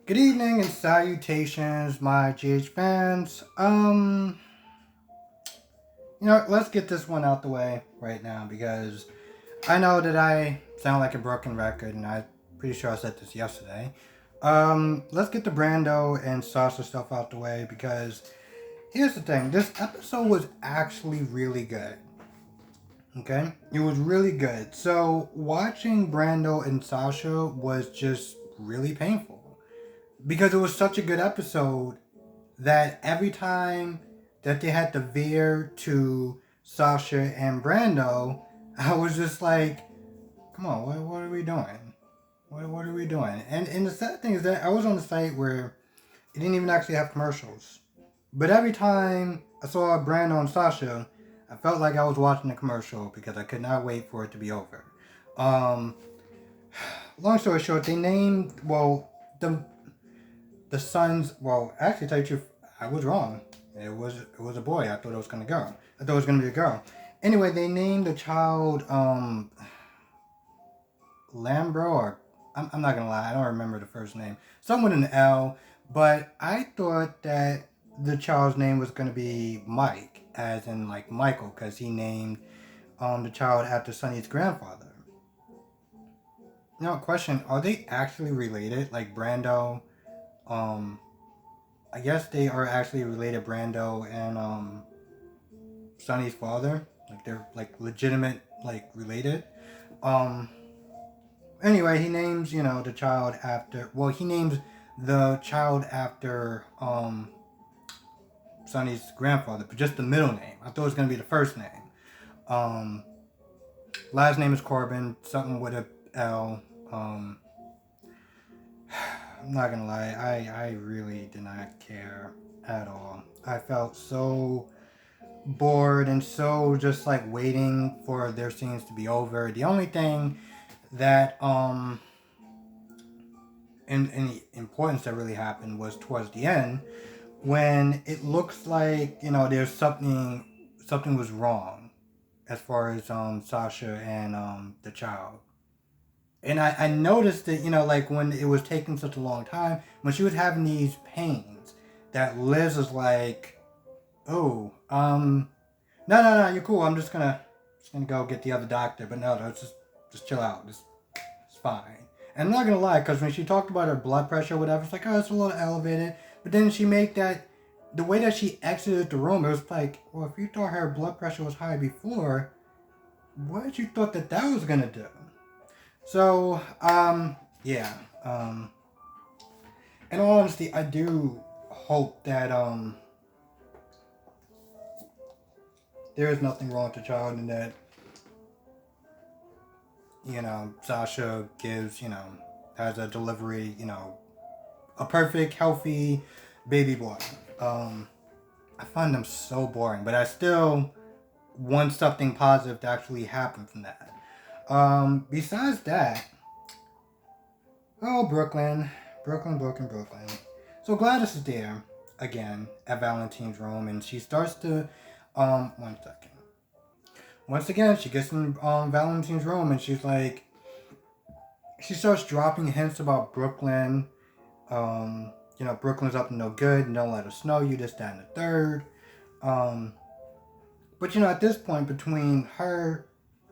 Good evening and salutations, my GH fans. Let's get this one out the way right now because I know that I sound like a broken record, and I'm pretty sure I said this yesterday. Let's get the Brando and Sasha stuff out the way because here's the thing: this episode was actually really good. Okay, it was really good. So watching Brando and Sasha was just really painful because it was such a good episode that every time that they had to veer to Sasha and Brando, I was just like, come on, what are we doing? What are we doing? And the sad thing is that I was on the site where it didn't even actually have commercials. But every time I saw Brando and Sasha, I felt like I was watching a commercial because I could not wait for it to be over. Um, Long story short, they named the sons. Well, actually, to tell you the truth, I was wrong. It was a boy. I thought it was gonna go. I thought it was gonna be a girl. Anyway, they named the child Lambro, or I'm not gonna lie, I don't remember the first name. Someone with an L, but I thought that the child's name was gonna be Mike, as in like Michael, because he named the child after Sonny's grandfather. Now, question: are they actually related? Like Brando, um, I guess they are actually related. Brando and Sonny's father, like they're like legitimate, like related. Um, Anyway, he names the child after. Well, he names the child after Sonny's grandfather, but just the middle name. I thought it was gonna be the first name. Um, Last name is Corbin, something with a L. Um, I'm not gonna lie, I really did not care at all. I felt so bored and so just like waiting for their scenes to be over. The only thing that and the importance that really happened was towards the end when it looks like there's something was wrong as far as Sasha and the child. And I noticed that like when it was taking such a long time, when she was having these pains, that Liz was like, oh, no, you're cool, I'm just gonna go get the other doctor. But no, just chill out, it's fine. And I'm not gonna lie, because when she talked about her blood pressure or whatever, it's like, oh, it's a little elevated. But then she made that, the way that she exited the room, it was like, well, if you thought her blood pressure was high before, what did you thought that was gonna do? So, yeah. In all honesty, I do hope that there is nothing wrong with the child, and that Sasha gives has a delivery, a perfect, healthy baby boy. Um, I find them so boring, but I still want something positive to actually happen from that. Besides that, oh, Brooklyn. So Gladys is there again at Valentine's room, and she starts to, one second. Once again, she gets in Valentine's room, and she starts dropping hints about Brooklyn. Brooklyn's up to no good, don't let her snow you, this, that, and the third. Um, but at this point, between her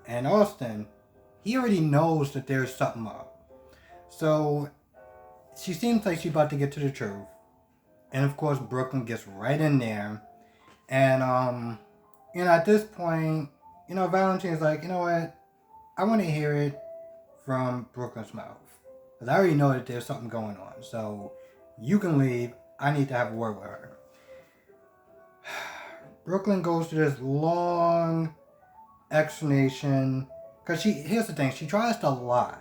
and Austin, he already knows that there's something up. So she seems like she's about to get to the truth. And of course, Brooklyn gets right in there. And, at this point, Valentine's like, you know what? I want to hear it from Brooklyn's mouth. Because I already know that there's something going on. So you can leave. I need to have a word with her. Brooklyn goes through this long explanation. Because here's the thing, she tries to lie,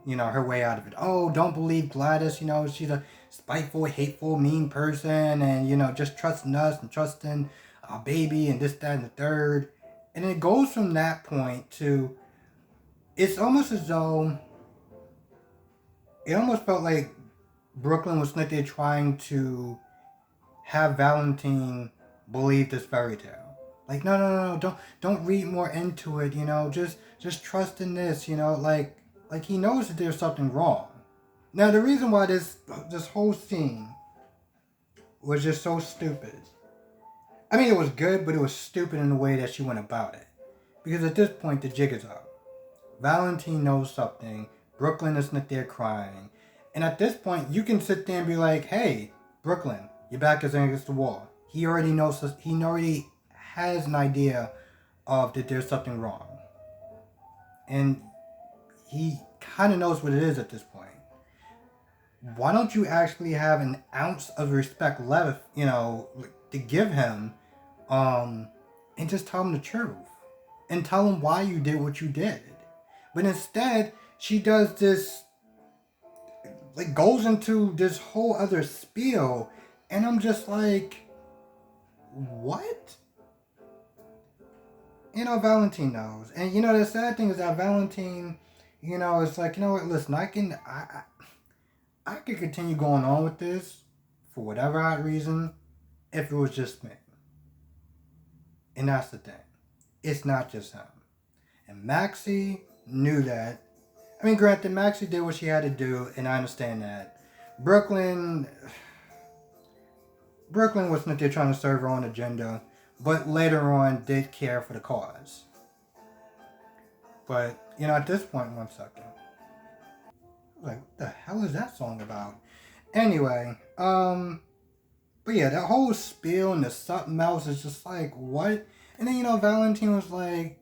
her way out of it. Oh, don't believe Gladys, she's a spiteful, hateful, mean person, and, just trusting us and trusting our baby and this, that, and the third. And it goes from that point to, it's almost as though, it almost felt like Brooklyn was like they're trying to have Valentine believe this fairy tale. Like, no, don't read more into it, just trust in this, like he knows that there's something wrong. Now the reason why this whole scene was just so stupid. I mean, it was good, but it was stupid in the way that she went about it. Because at this point, the jig is up. Valentine knows something. Brooklyn is not there crying. And at this point, you can sit there and be like, hey, Brooklyn, your back is against the wall. He already knows, he already has an idea of that there's something wrong. And he kind of knows what it is at this point. Why don't you actually have an ounce of respect left, to give him, and just tell him the truth? And tell him why you did what you did. But instead, she does this, like, goes into this whole other spiel, and I'm just like, what? Valentine knows. And, the sad thing is that Valentine, it's like, you know what, listen, I could continue going on with this for whatever odd reason if it was just me. And that's the thing. It's not just him. And Maxie knew that. I mean, granted, Maxie did what she had to do, and I understand that. Brooklyn was not there trying to serve her own agenda, but later on did care for the cause. But, at this point, 1 second. Like, what the hell is that song about? Anyway, but yeah, that whole spiel and the something else is just like, what? And then, Valentine was like,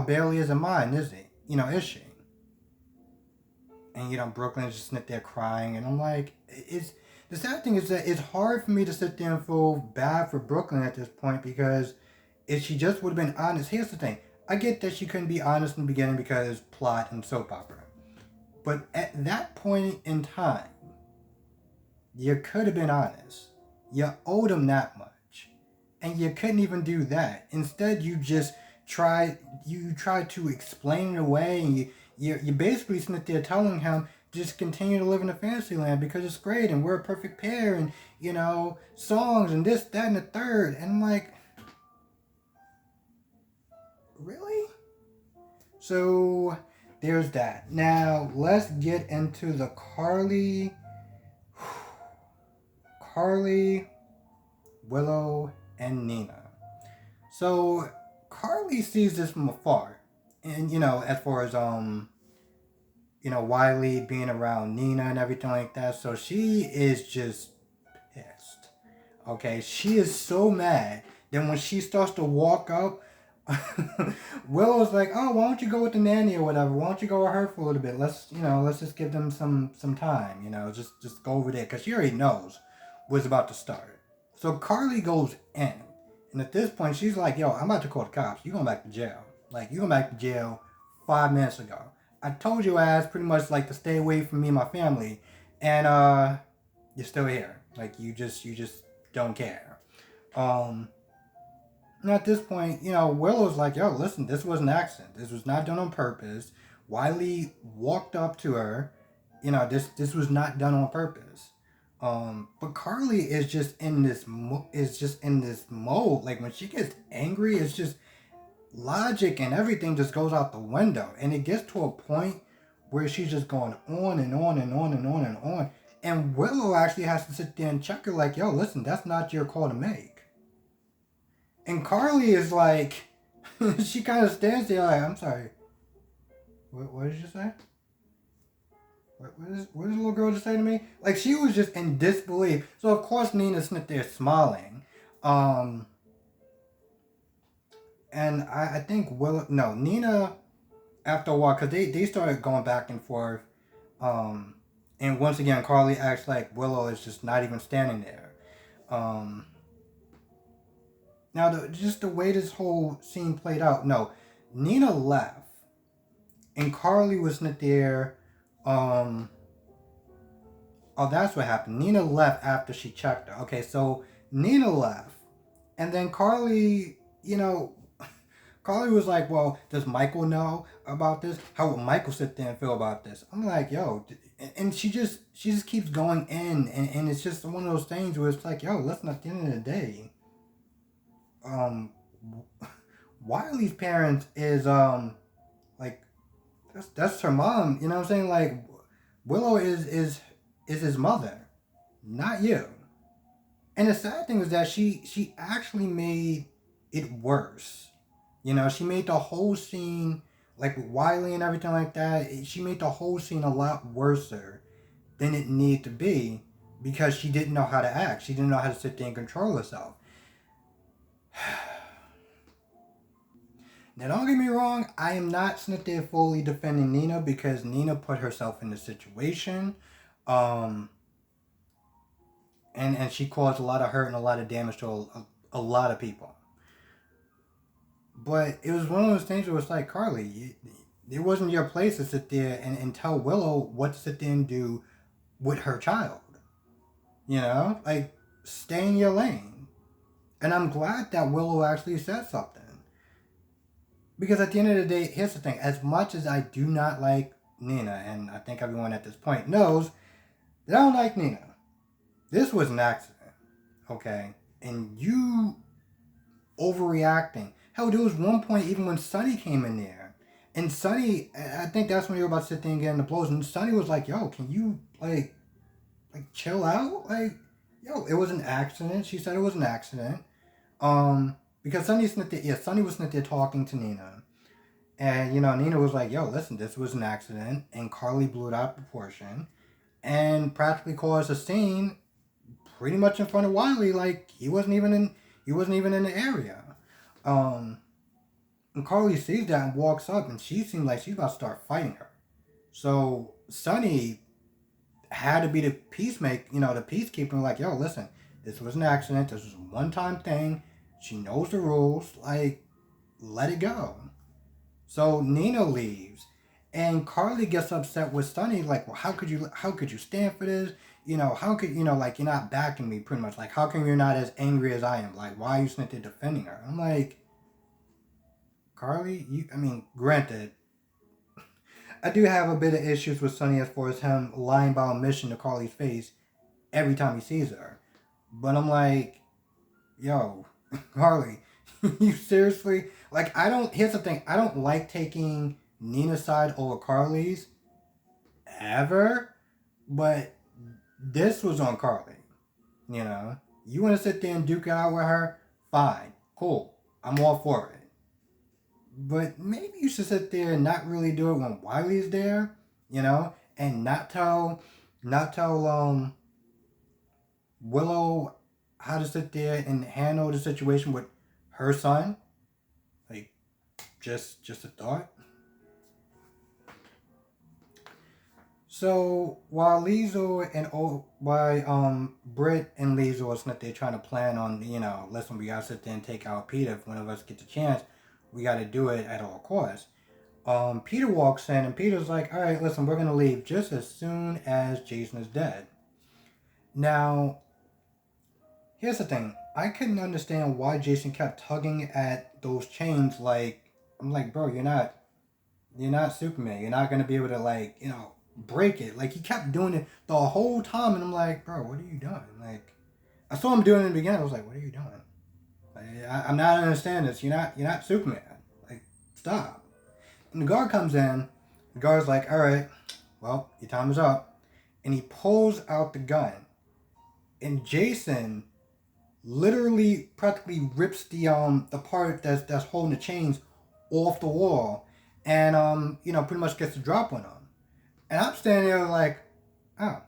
barely isn't mine, is he? Is she? And, Brooklyn is just sitting there crying, and I'm like, the sad thing is that it's hard for me to sit there and feel bad for Brooklyn at this point, because if she just would have been honest, here's the thing. I get that she couldn't be honest in the beginning because plot and soap opera. But at that point in time, you could have been honest. You owed him that much. And you couldn't even do that. Instead, you just tried to explain it away, and you basically sit there telling him, just continue to live in a fantasy land because it's great and we're a perfect pair, and, songs and this, that, and the third. And I'm like, really? So there's that. Now let's get into the Carly, Willow, and Nina. So Carly sees this from afar, and as far as Wiley being around Nina and everything like that. So she is just pissed. Okay, she is so mad. Then when she starts to walk up, Willow's like, "Oh, why don't you go with the nanny or whatever? Why don't you go with her for a little bit? Let's just give them some time. Just go over there, because she already knows what's about to start." So Carly goes in, and at this point, she's like, "Yo, I'm about to call the cops. You going back to jail? Like, you going back to jail 5 minutes ago. I told your ass pretty much like to stay away from me and my family, and you're still here. Like, you just don't care." And at this point, Willow's like, "Yo, listen, this was an accident. This was not done on purpose. Wiley walked up to her. This was not done on purpose." But Carly is just in this mode. Like, when she gets angry, it's just logic and everything just goes out the window, and it gets to a point where she's just going on and on and on and on and on. And Willow actually has to sit there and check her, like, "Yo, listen, that's not your call to make." And Carly is like, she kind of stands there like, "I'm sorry, what did you say? What did the little girl just say to me?" Like, she was just in disbelief. So of course Nina's sitting there smiling. And I think Nina, after a while, because they started going back and forth. And once again, Carly acts like Willow is just not even standing there. Now, just the way this whole scene played out, no, Nina left, and Carly was not there. Oh, that's what happened. Nina left after she checked her. Okay, so Nina left, and then Carly, Carly was like, "Well, does Michael know about this? How would Michael sit there and feel about this?" I'm like, "Yo," and she just keeps going in, and it's just one of those things where it's like, "Yo, listen, at the end of the day, Wiley's parents is like, that's her mom, you know what I'm saying? Willow is his mother, not you. And the sad thing is that she actually made it worse. You know, she made the whole scene like with Wiley and everything like that. She made the whole scene a lot worser than it needed to be because she didn't know how to act. She didn't know how to sit there and control herself. Now, don't get me wrong, I am not sitting there fully defending Nina because Nina put herself in the situation. Um, and she caused a lot of hurt and a lot of damage to a lot of people. But it was one of those things where it's like, Carly, it wasn't your place to sit there and tell Willow what to sit there and do with her child. You know? Like, stay in your lane. And I'm glad that Willow actually said something. Because at the end of the day, here's the thing. As much as I do not like Nina, and I think everyone at this point knows that I don't like Nina, this was an accident. Okay? And you overreacting. Hell, there was one point even when Sonny came in there. And Sonny, I think that's when you were about to sit there and get in the blows. And Sonny was like, yo, can you, chill out? Like, yo, it was an accident. She said it was an accident. Because Sonny was sitting there talking to Nina. And, Nina was like, yo, listen, this was an accident. And Carly blew it out of proportion. And practically caused a scene pretty much in front of Wiley. Like, he wasn't even in the area. And Carly sees that and walks up, and she seemed like she's about to start fighting her. So Sonny had to be the peacemaker, the peacekeeper. Like, yo, listen, this was an accident. This was a one-time thing. She knows the rules. Like, let it go. So Nina leaves, and Carly gets upset with Sonny. Like, well, how could you stand for this? How could like you're not backing me pretty much. Like, how come you're not as angry as I am? Like, why are you sitting there defending her? I'm like, Carly, granted, I do have a bit of issues with Sonny as far as him lying by omission to Carly's face every time he sees her. But I'm like, yo, Carly, you seriously? Like, here's the thing, I don't like taking Nina's side over Carly's, ever, but this was on Carly, You want to sit there and duke it out with her? Fine, cool, I'm all for it. But maybe you should sit there and not really do it when Wiley's there, and not tell Willow how to sit there and handle the situation with her son. Like, just a thought. So while Britt and Liesel are sitting there trying to plan on, listen, we gotta sit there and take out Peter if one of us gets a chance. We got to do it at all costs. Peter walks in, and Peter's like, all right, listen, we're going to leave just as soon as Jason is dead. Now, here's the thing. I couldn't understand why Jason kept tugging at those chains. I'm like, bro, you're not Superman. You're not going to be able to, break it. Like, he kept doing it the whole time, and I'm like, bro, what are you doing? Like, I saw him doing it in the beginning. I was like, what are you doing? I'm not understanding this. You're not Superman. Like, stop. And the guard comes in. The guard's like, all right, well, your time is up. And he pulls out the gun. And Jason literally practically rips the part that's holding the chains off the wall. And, pretty much gets the drop on him. And I'm standing there like, oh.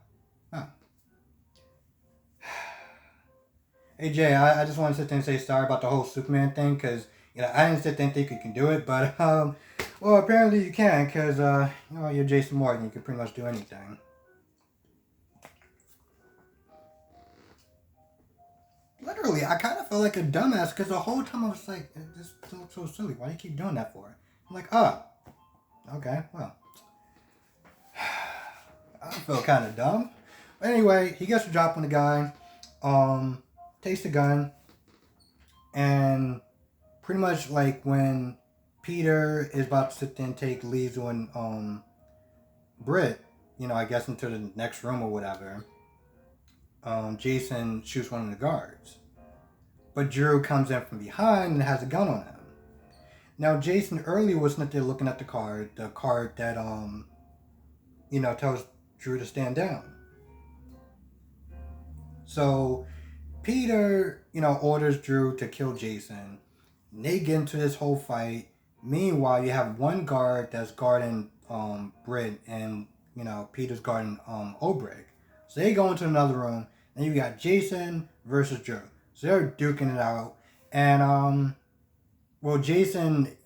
Hey Jay, I just want to sit there and say sorry about the whole Superman thing, because I didn't sit there and think you can do it, but well, apparently you can, because you're Jason Morgan, you can pretty much do anything. Literally, I kind of felt like a dumbass, because the whole time I was like, this looks so silly. Why do you keep doing that for? I'm like, oh, okay, well, I feel kind of dumb. But anyway, he gets the drop on the guy. Takes the gun, and pretty much like when Peter is about to sit there and take Liesel and Britt, I guess into the next room or whatever, Jason shoots one of the guards. But Drew comes in from behind and has a gun on him. Now Jason earlier was not there looking at the card that tells Drew to stand down. So Peter, orders Drew to kill Jason. They get into this whole fight. Meanwhile, you have one guard that's guarding Britt, and Peter's guarding Obrick. So they go into another room, and you got Jason versus Drew. So they're duking it out, and Jason,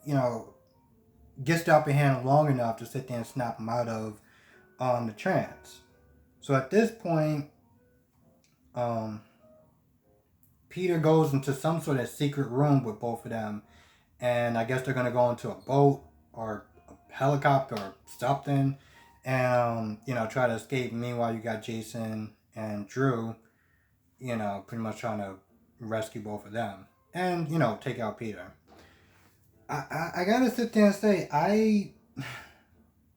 gets the upper hand long enough to sit there and snap him out of the trance. So at this point, Peter goes into some sort of secret room with both of them, and I guess they're gonna go into a boat or a helicopter or something, and try to escape. Meanwhile, you got Jason and Drew, pretty much trying to rescue both of them, and take out Peter. I gotta sit there and say I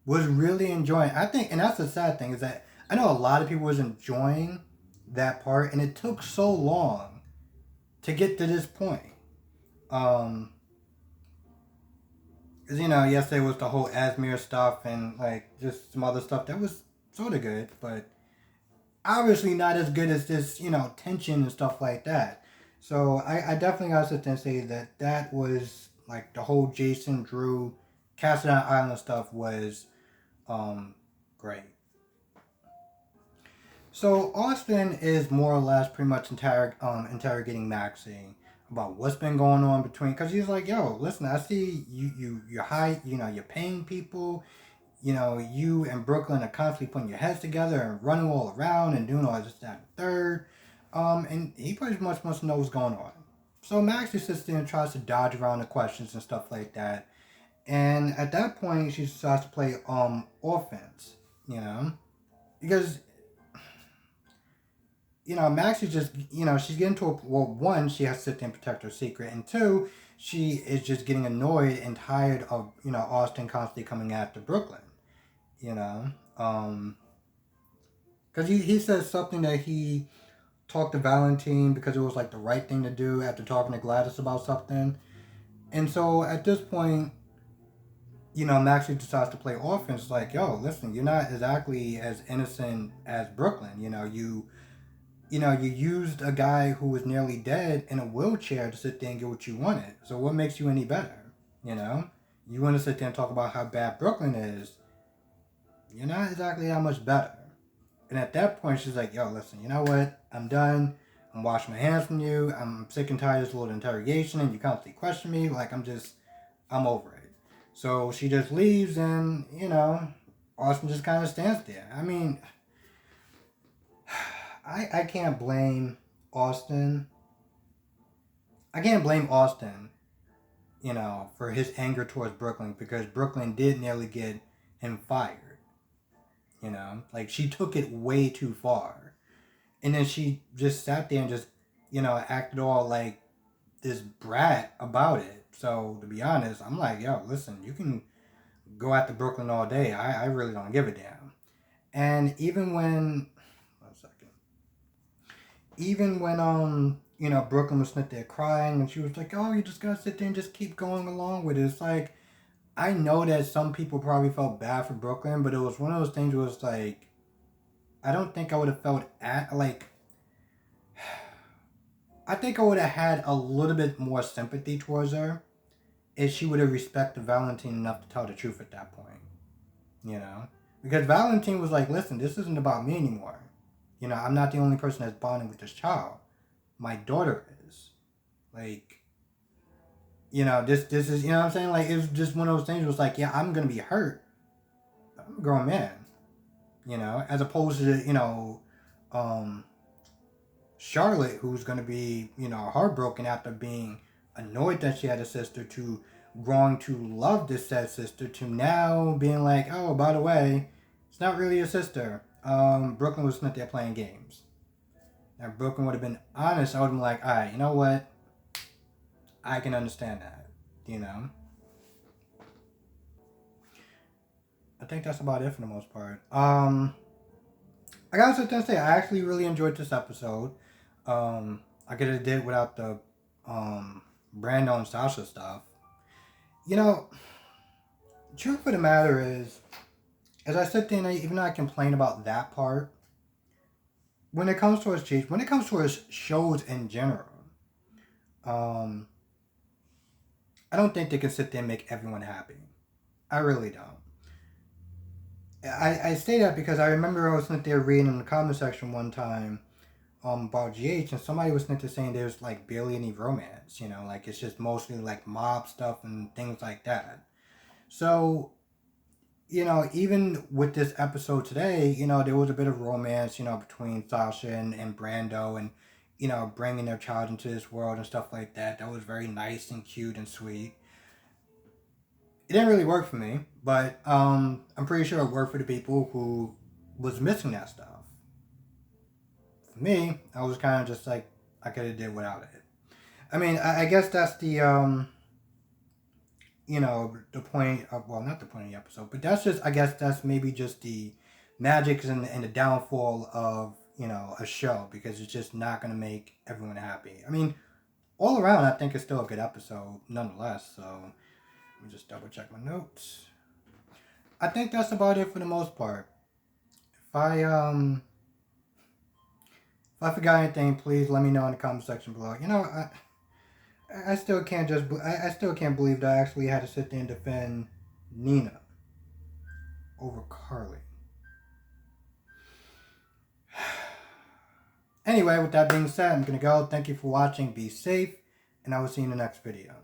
was really enjoying. I think, and that's the sad thing, is that I know a lot of people was enjoying that part, and it took so long to get to this point. Cause yesterday was the whole Asmir stuff and like just some other stuff that was sort of good, but obviously not as good as this, tension and stuff like that. So I definitely gotta sit there and say that was like the whole Jason Drew Castle Island stuff was great. So Austin is more or less pretty much interrogating Maxie about what's been going on between, because he's like, yo, listen, I see you're high, you're paying people, you and Brooklyn are constantly putting your heads together and running all around and doing all this, that, and third. And he pretty much wants to know what's going on. So Maxie sits there and tries to dodge around the questions and stuff like that. And at that point, she decides to play offense, because Maxie just, she's getting to one, she has to sit there and protect her secret, and two, she is just getting annoyed and tired of, Austin constantly coming after Brooklyn, because he says something that he talked to Valentine because it was like the right thing to do after talking to Gladys about something, and so at this point, Maxie decides to play offense, like, yo, listen, you're not exactly as innocent as Brooklyn, you used a guy who was nearly dead in a wheelchair to sit there and get what you wanted. So what makes you any better? You want to sit there and talk about how bad Brooklyn is. You're not exactly that much better. And at that point, she's like, yo, listen, you know what? I'm done. I'm washing my hands from you. I'm sick and tired of this little interrogation and you constantly question me. Like, I'm over it. So she just leaves and, Austin just kind of stands there. I mean, I can't blame Austin. I can't blame Austin, for his anger towards Brooklyn, because Brooklyn did nearly get him fired. Like, she took it way too far. And then she just sat there and just, acted all like this brat about it. So, to be honest, I'm like, yo, listen, you can go after Brooklyn all day. I really don't give a damn. And even when Brooklyn was sitting there crying and she was like, oh, you just gotta sit there and just keep going along with it. It's like, I know that some people probably felt bad for Brooklyn, but it was one of those things where it's like, I don't think I would have felt I think I would have had a little bit more sympathy towards her if she would have respected Valentine enough to tell the truth at that point. Because Valentine was like, listen, this isn't about me anymore. I'm not the only person that's bonding with this child. My daughter is. Like, this is, what I'm saying? Like, it was just one of those things where it's like, yeah, I'm going to be hurt. I'm a grown man. As opposed to, Charlotte, who's going to be, heartbroken after being annoyed that she had a sister, to growing to love this said sister, to now being like, oh, by the way, it's not really a sister. Brooklyn was not there playing games. Now, Brooklyn would have been honest. I would have been like, all right, you know what? I can understand that. I think that's about it for the most part. I gotta sit there and say, I actually really enjoyed this episode. I could have did without the Brando and Sasha stuff. Truth of the matter is, as I sit there and even though I complain about that part, when it comes to his cheats, when it comes to his shows in general, um, I don't think they can sit there and make everyone happy. I really don't. I say that because I remember I was sitting there reading in the comment section one time about GH, and somebody was sitting there saying there's like barely any romance, you know, like it's just mostly like mob stuff and things like that. So, you know, even with this episode today, you know, there was a bit of romance, you know, between Sasha and Brando, and, you know, bringing their child into this world and stuff like that. That was very nice and cute and sweet. It didn't really work for me, but I'm pretty sure it worked for the people who was missing that stuff. For me, I was kind of just like, I could have did without it. I mean, I guess that's the you know, the point of, well, not the point of the episode, but that's just, I guess that's maybe just the magic and the downfall of, you know, a show, because it's just not going to make everyone happy. I mean, all around, I think it's still a good episode nonetheless. So let me just double check my notes. I think that's about it for the most part. If I if I forgot anything, please let me know in the comment section below. You know, I still can't just I still can't believe that I actually had to sit there and defend Nina over Carly. Anyway, with that being said, I'm gonna go. Thank you for watching. Be safe, and I will see you in the next video.